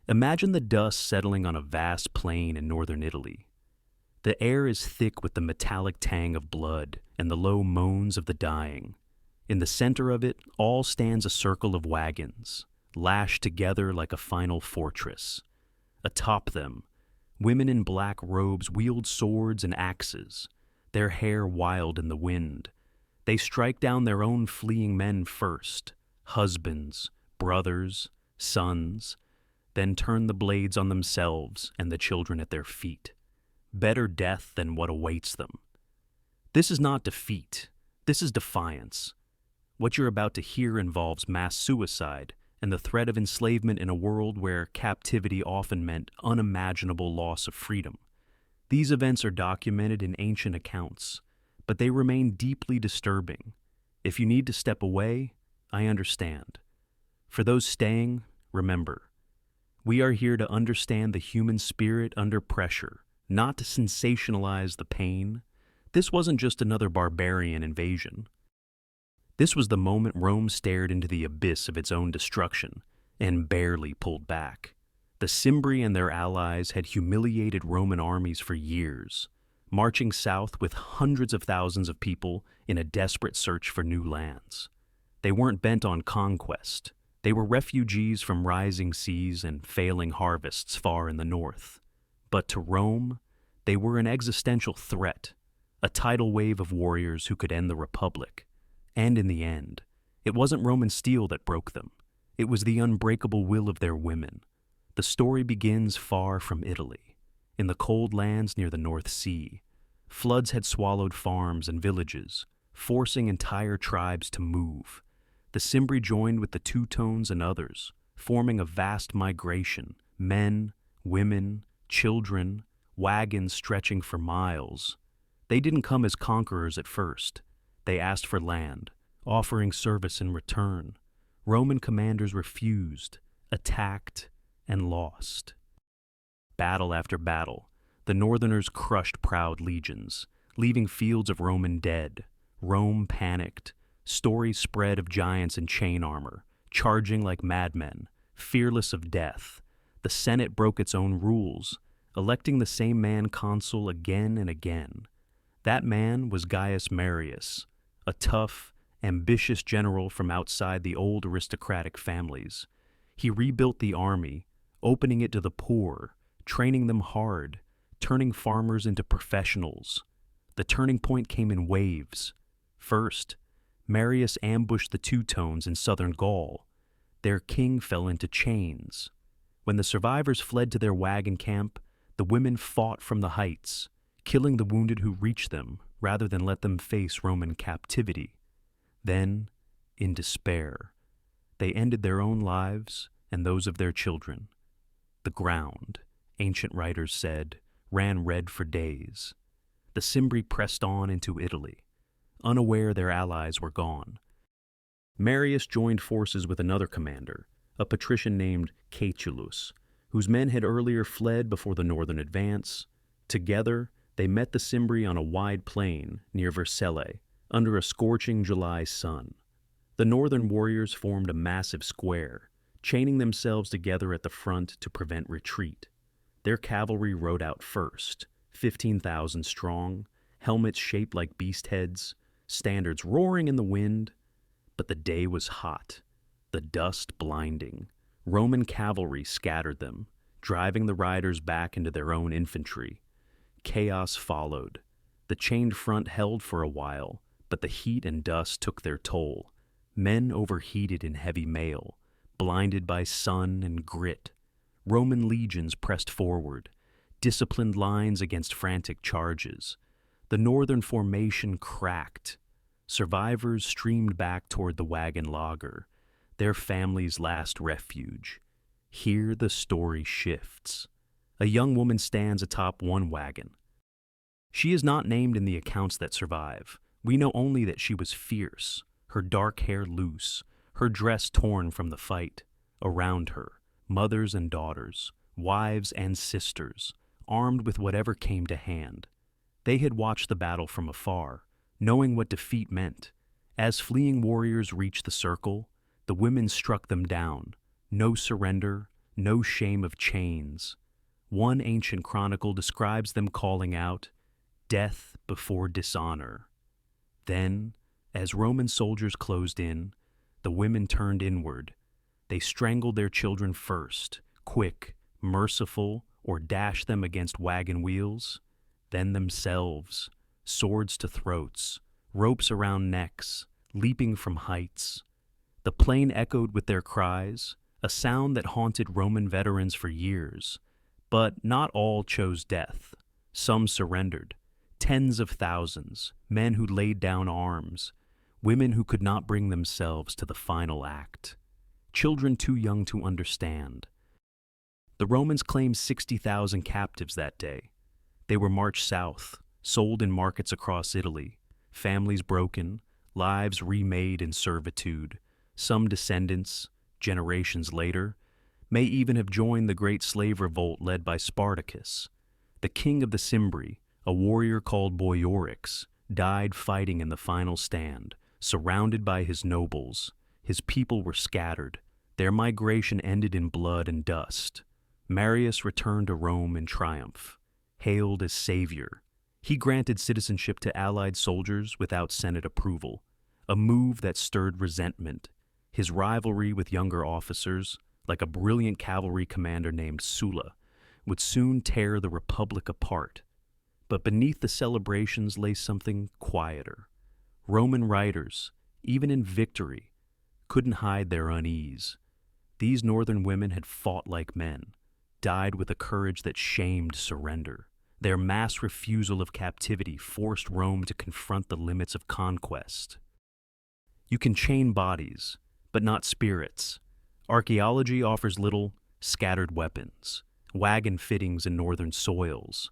Imagine the dust settling on a vast plain in northern Italy. The air is thick with the metallic tang of blood and the low moans of the dying. In the center of it all stands a circle of wagons, lashed together like a final fortress. Atop them, women in black robes wield swords and axes, their hair wild in the wind. They strike down their own fleeing men first, husbands, brothers, sons, then turn the blades on themselves and the children at their feet. Better death than what awaits them. This is not defeat. This is defiance. What you're about to hear involves mass suicide and the threat of enslavement in a world where captivity often meant unimaginable loss of freedom. These events are documented in ancient accounts, but they remain deeply disturbing. If you need to step away, I understand. For those staying, remember, we are here to understand the human spirit under pressure, not to sensationalize the pain. This wasn't just another barbarian invasion. This was the moment Rome stared into the abyss of its own destruction and barely pulled back. The Cimbri and their allies had humiliated Roman armies for years, marching south with hundreds of thousands of people in a desperate search for new lands. They weren't bent on conquest. They were refugees from rising seas and failing harvests far in the north. But to Rome, they were an existential threat, a tidal wave of warriors who could end the Republic. And in the end, it wasn't Roman steel that broke them. It was the unbreakable will of their women. The story begins far from Italy, in the cold lands near the North Sea. Floods had swallowed farms and villages, forcing entire tribes to move. The Cimbri joined with the Teutones and others, forming a vast migration, men, women, children, wagons stretching for miles. They didn't come as conquerors at first. They asked for land, offering service in return. Roman commanders refused, attacked, and lost. Battle after battle, the northerners crushed proud legions, leaving fields of Roman dead. Rome panicked. Stories spread of giants in chain armor, charging like madmen, fearless of death. The Senate broke its own rules, electing the same man consul again and again. That man was Gaius Marius, a tough, ambitious general from outside the old aristocratic families. He rebuilt the army, opening it to the poor, training them hard, turning farmers into professionals. The turning point came in waves. First, Marius ambushed the Teutones in southern Gaul. Their king fell into chains. When the survivors fled to their wagon camp, the women fought from the heights, killing the wounded who reached them rather than let them face Roman captivity. Then, in despair, they ended their own lives and those of their children. The ground, ancient writers said, ran red for days. The Cimbri pressed on into Italy, unaware their allies were gone. Marius joined forces with another commander, a patrician named Catulus, whose men had earlier fled before the northern advance. Together, they met the Cimbri on a wide plain near Vercellae, under a scorching July sun. The northern warriors formed a massive square, chaining themselves together at the front to prevent retreat. Their cavalry rode out first, 15,000 strong, helmets shaped like beast heads, standards roaring in the wind. But the day was hot, the dust blinding. Roman cavalry scattered them, driving the riders back into their own infantry. Chaos followed. The chained front held for a while, but the heat and dust took their toll. Men overheated in heavy mail, blinded by sun and grit. Roman legions pressed forward, disciplined lines against frantic charges. The northern formation cracked. Survivors streamed back toward the wagon laager, their family's last refuge. Here the story shifts. A young woman stands atop one wagon. She is not named in the accounts that survive. We know only that she was fierce, her dark hair loose, her dress torn from the fight. Around her, mothers and daughters, wives and sisters, armed with whatever came to hand. They had watched the battle from afar, knowing what defeat meant. As fleeing warriors reached the circle, the women struck them down. No surrender, no shame of chains. One ancient chronicle describes them calling out, "Death before dishonor." Then, as Roman soldiers closed in, the women turned inward. They strangled their children first, quick, merciful, or dashed them against wagon wheels, then themselves, swords to throats, ropes around necks, leaping from heights. The plain echoed with their cries, a sound that haunted Roman veterans for years. But not all chose death. Some surrendered. Tens of thousands, men who laid down arms, women who could not bring themselves to the final act, children too young to understand. The Romans claimed 60,000 captives that day. They were marched south, sold in markets across Italy, families broken, lives remade in servitude. Some descendants, generations later, may even have joined the great slave revolt led by Spartacus. The king of the Cimbri, a warrior called Boiorix, died fighting in the final stand, surrounded by his nobles. His people were scattered. Their migration ended in blood and dust. Marius returned to Rome in triumph, hailed as savior. He granted citizenship to allied soldiers without Senate approval, a move that stirred resentment. His rivalry with younger officers, like a brilliant cavalry commander named Sulla, would soon tear the Republic apart. But beneath the celebrations lay something quieter. Roman writers, even in victory, couldn't hide their unease. These northern women had fought like men, died with a courage that shamed surrender. Their mass refusal of captivity forced Rome to confront the limits of conquest. You can chain bodies, but not spirits. Archaeology offers little scattered weapons, wagon fittings in northern soils.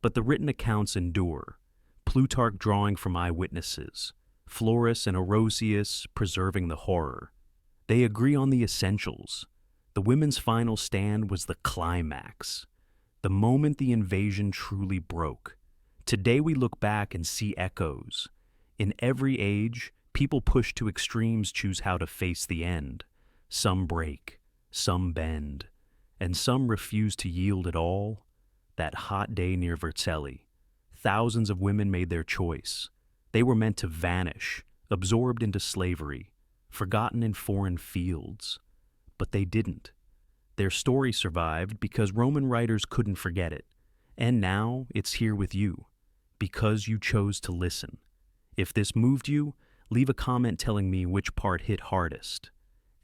But the written accounts endure, Plutarch drawing from eyewitnesses, Florus and Orosius preserving the horror. They agree on the essentials. The women's final stand was the climax, the moment the invasion truly broke. Today we look back and see echoes. In every age, people pushed to extremes choose how to face the end. Some break, some bend, and some refuse to yield at all. That hot day near Vercellae, thousands of women made their choice. They were meant to vanish, absorbed into slavery, forgotten in foreign fields. But they didn't. Their story survived because Roman writers couldn't forget it. And now it's here with you, because you chose to listen. If this moved you, leave a comment telling me which part hit hardest.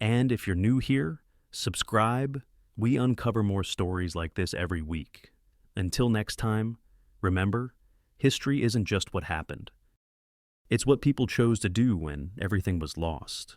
And if you're new here, subscribe. We uncover more stories like this every week. Until next time, remember, history isn't just what happened. It's what people chose to do when everything was lost.